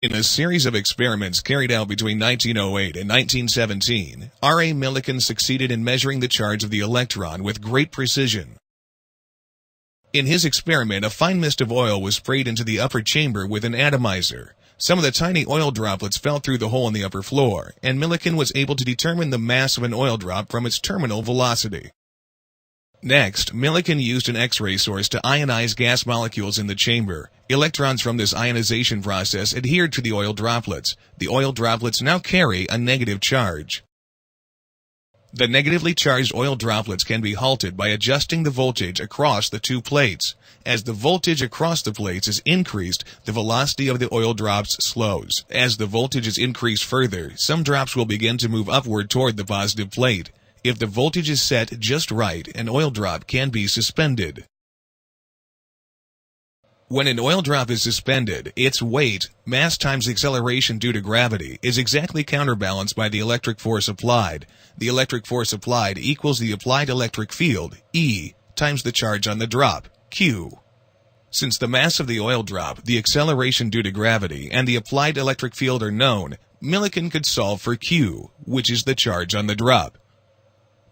In a series of experiments carried out between 1908 and 1917, R.A. Millikan succeeded in measuring the charge of the electron with great precision. In his experiment, a fine mist of oil was sprayed into the upper chamber with an atomizer. Some of the tiny oil droplets fell through the hole in the upper floor, and Millikan was able to determine the mass of an oil drop from its terminal velocity. Next, Millikan used an X-ray source to ionize gas molecules in the chamber. Electrons from this ionization process adhered to the oil droplets. The oil droplets now carry a negative charge. The negatively charged oil droplets can be halted by adjusting the voltage across the two plates. As the voltage across the plates is increased, the velocity of the oil drops slows. As the voltage is increased further, some drops will begin to move upward toward the positive plate. If the voltage is set just right, an oil drop can be suspended. When an oil drop is suspended, its weight, mass times acceleration due to gravity, is exactly counterbalanced by the electric force applied. The electric force applied equals the applied electric field, E, times the charge on the drop, Q. Since the mass of the oil drop, the acceleration due to gravity, and the applied electric field are known, Millikan could solve for Q, which is the charge on the drop.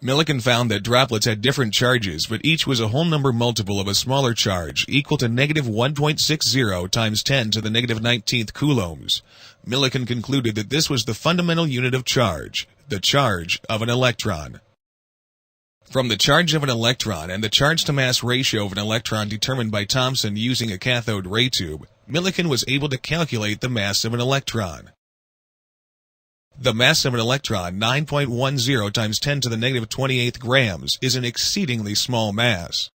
Millikan found that droplets had different charges, but each was a whole number multiple of a smaller charge, equal to negative 1.60 times 10 to the negative 19th coulombs. Millikan concluded that this was the fundamental unit of charge, the charge of an electron. From the charge of an electron and the charge-to-mass ratio of an electron determined by Thomson using a cathode ray tube, Millikan was able to calculate the mass of an electron. The mass of an electron, 9.10 times 10 to the negative 28th grams, is an exceedingly small mass.